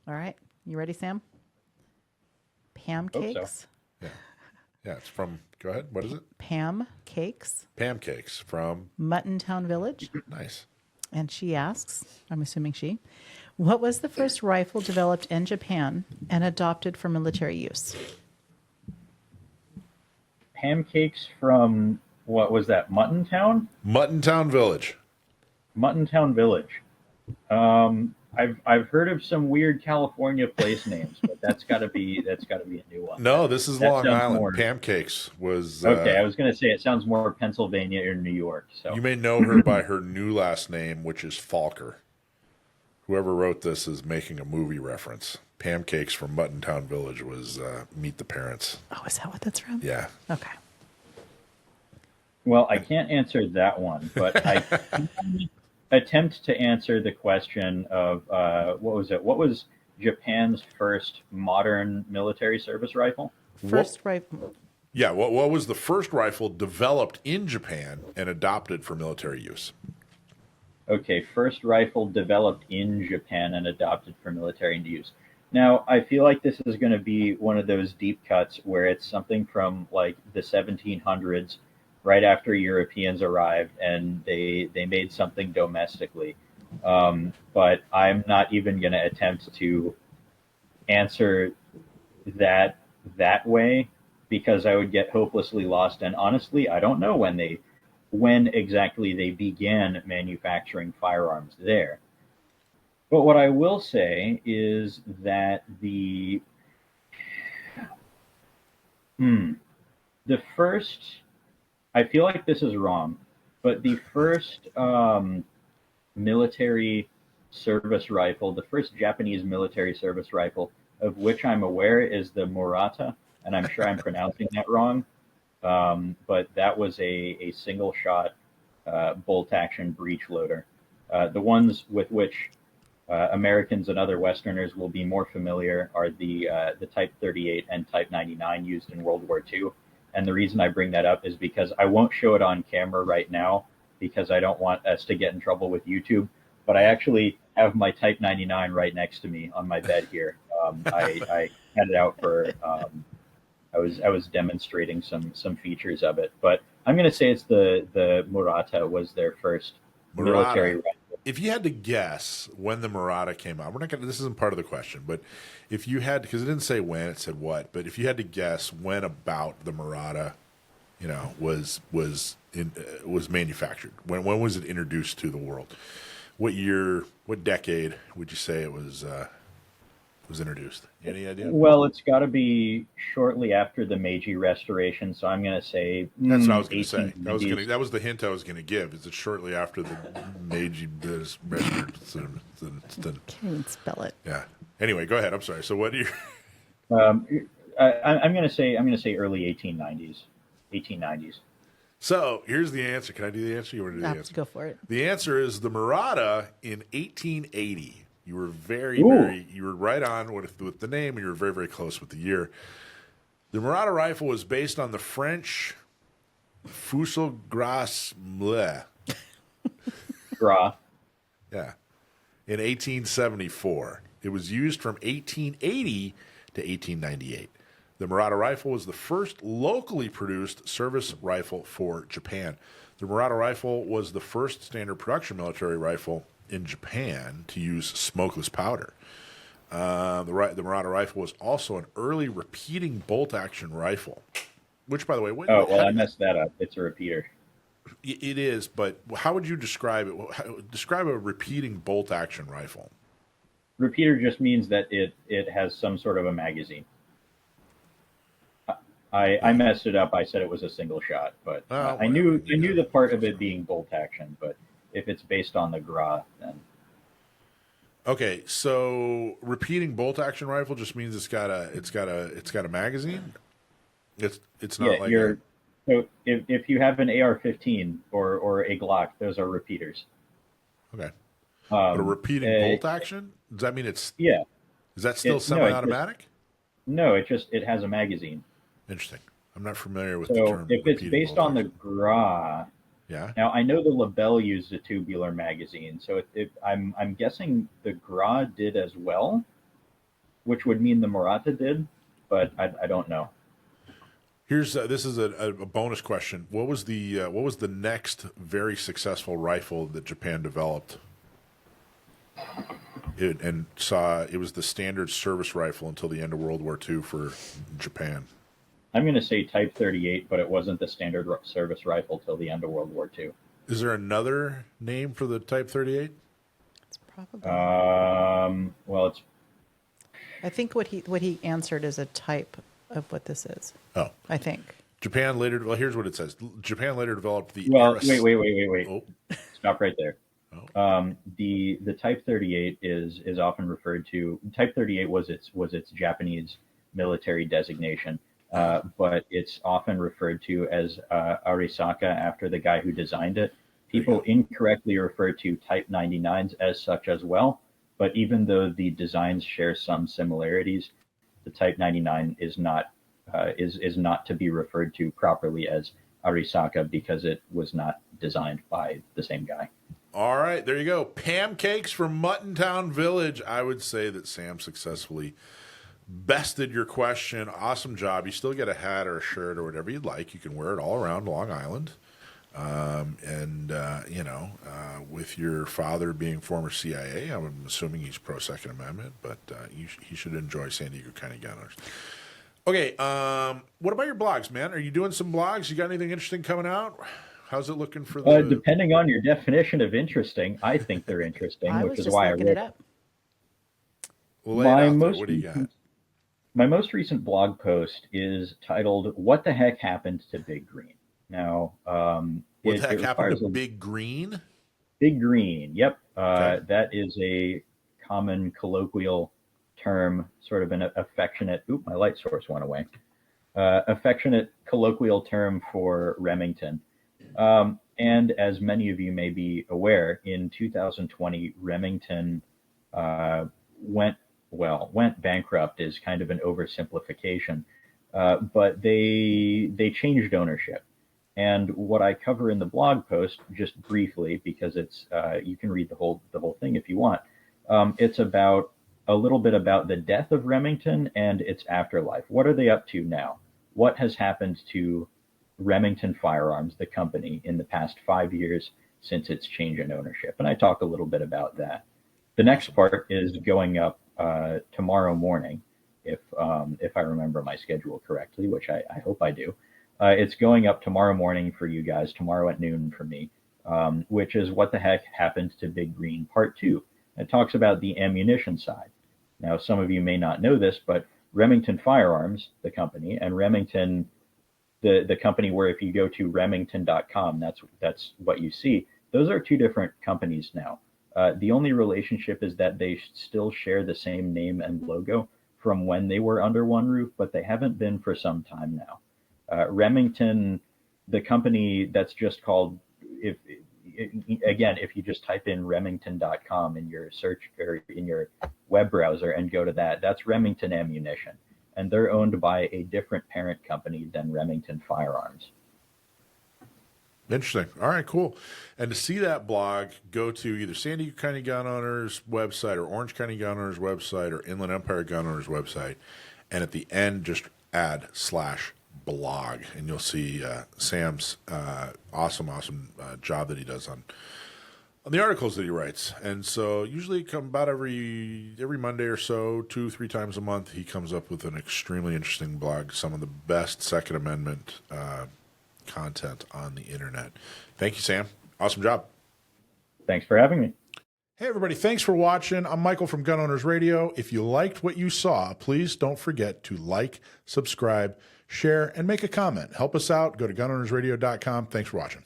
All right. You ready, Sam? Hope so. Pancakes. Yeah. Yeah, it's from, go ahead. What is it? Pam Cakes, Pancakes from, Muttontown Village. nice. And she asks, I'm assuming she, what was the first rifle developed in Japan and adopted for military use? Pancakes from what was that? Muttontown Village. Muttontown Village. I've heard of some weird California place names, but that's got to be a new one. No, this is That Long sounds Island. more Pancakes was, okay. I was gonna say it sounds more Pennsylvania or New York. you So may know her by her new last name, which is Falker. Whoever wrote this is making a movie reference. Pancakes from Muttontown Village was Meet the Parents. Oh, is that what that's from? Yeah. Okay. well, I can't answer that one, but I can attempt to answer the question of what was it? What was Japan's first modern military service rifle? What? First rifle. Yeah. What was the first rifle developed in Japan and adopted for military use? Okay, first rifle developed in Japan and adopted for military use. Now, I feel like this is going to be one of those deep cuts where it's something from like the 1700s, right after Europeans arrived, and they made something domestically. But I'm not even going to attempt to answer that that way because I would get hopelessly lost. And honestly, I don't know when exactly they began manufacturing firearms there. But what I will say is that hmm, the first, I feel like this is wrong, but the first military service rifle, the first Japanese military service rifle of which I'm aware is the Murata, and I'm sure I'm pronouncing that wrong. But that was a single shot bolt action breech loader. The ones with which Americans and other Westerners will be more familiar are the Type 38 and Type 99 used in World War II. And the reason I bring that up is because I won't show it on camera right now because I don't want us to get in trouble with YouTube. But I actually have my Type 99 right next to me on my bed here. I had it out for I was demonstrating some features of it, but I'm going to say it's the Murata was their first military Murata. rifle. If you had to guess when the Murata came out, we're not going to, this isn't part of the question, but if you had, because it didn't say when, it said what, but if you had to guess when about the Murata, was manufactured, when was it introduced to the world? What year, what decade would you say it was introduced? Any idea? Well, it's got to be shortly after the Meiji Restoration, so I'm going to say That's what I was going to say. 1890s. That was the hint I was going to give. Is it shortly after the Meiji Restoration? Can't even spell it. Yeah. Anyway, go ahead. I'm sorry. So what do you? Um, I'm going to say early 1890s. 1890s. So here's the answer. Can I do the answer? You want to do the answer? Go for it. The answer is the Murata in 1880. You were Ooh. you were right on with the name, and you were very, very close with the year. The Murata rifle was based on the French Fusil Gras Mle. Gra. Yeah. In 1874. It was used from 1880 to 1898. The Murata rifle was the first locally produced service rifle for Japan. The Murata rifle was the first standard production military rifle in Japan to use smokeless powder. The Murata rifle was also an early repeating bolt-action rifle, which, by the way, Oh, well, I messed that up. It's a repeater. it is, but how would you describe it? Describe a repeating bolt-action rifle. Repeater just means that it has some sort of a magazine. I messed it up. I said it was a single shot, but I Whatever. knew the part of it being bolt action. But if it's based on the Gra, then Okay, so repeating bolt-action rifle just means it's got a magazine. It's yeah, not like you're. So if you have an AR-15 or a Glock, those are repeaters. okay, but a repeating uh, bolt action, does that mean it's yeah, is that still no, it just semi-automatic? no, it has a magazine. Interesting. I'm not familiar with the So term if it's repeating based bolt on the action. Gra, Yeah. now I know the Lebel used a tubular magazine, so I'm guessing the Gra did as well. which would mean the Murata did, but I don't know. Here's this is a bonus question. What was the next very successful rifle that Japan developed? It was the standard service rifle until the end of World War II for Japan. I'm going to say Type 38, but it wasn't the standard service rifle till the end of World War II. Is there another name for the Type 38? It's probably. Well, it's. I think what he answered is a type of what this is. Oh, I think. Japan later. Well, here's what it says. Japan later developed the. Well, wait. Oh. Stop right there. Oh. The Type 38 is often referred to. Type 38 was its Japanese military designation, but it's often referred to as Arisaka after the guy who designed it. People incorrectly refer to Type 99s as such as well, but even though the designs share some similarities, the Type 99 is not to be referred to properly as Arisaka because it was not designed by the same guy. All right, there you go. Pancakes from Muttontown Village. I would say that Sam successfully bested your question. Awesome job. You still get a hat or a shirt or whatever you'd like. You can wear it all around Long Island. With your father being former CIA, I'm assuming he's pro Second Amendment, but he should enjoy San Diego County gun owners. Okay, what about your blogs, man? Are you doing some blogs? You got anything interesting coming out? How's it looking for the? Depending on your definition of interesting, I think they're interesting, which is why I wrote it up. Well, what do you got? My most recent blog post is titled "What the Heck Happened to Big Green?" Now, what the heck happened to Big Green? Big Green, yep. Okay. That is a common colloquial term, sort of an affectionate. Oop, my light source went away. Affectionate colloquial term for Remington. And as many of you may be aware, in 2020, Remington went bankrupt is kind of an oversimplification, but they changed ownership. And what I cover in the blog post, just briefly, because it's you can read the whole thing if you want. It's about a little bit about the death of Remington and its afterlife. What are they up to now? What has happened to Remington Firearms, the company, in the past 5 years since its change in ownership? And I talk a little bit about that. The next part is going up tomorrow morning, if I remember my schedule correctly, which I hope I do. It's going up tomorrow morning for you guys, tomorrow at noon for me, which is What the Heck Happened to Big Green Part 2. It talks about the ammunition side. Now, some of you may not know this, but Remington Firearms, the company, and Remington, the company where if you go to remington.com, that's what you see. Those are two different companies now. The only relationship is that they still share the same name and logo from when they were under one roof, but they haven't been for some time now. Remington, the company that's just called, if you just type in remington.com in your search or in your web browser and go to that, that's Remington Ammunition. And they're owned by a different parent company than Remington Firearms. Interesting. All right, cool. And to see that blog, go to either San Diego County Gun Owners website or Orange County Gun Owners website or Inland Empire Gun Owners website. And at the end, just add /blog, and you'll see Sam's awesome job that he does on the articles that he writes. And so usually come about every Monday or so, 2-3 times a month, he comes up with an extremely interesting blog, some of the best Second Amendment content on the internet. Thank you, Sam. Awesome job. Thanks for having me. Hey, everybody. Thanks for watching. I'm Michael from Gun Owners Radio. If you liked what you saw, please don't forget to like, subscribe, share, and make a comment. Help us out. Go to gunownersradio.com. Thanks for watching.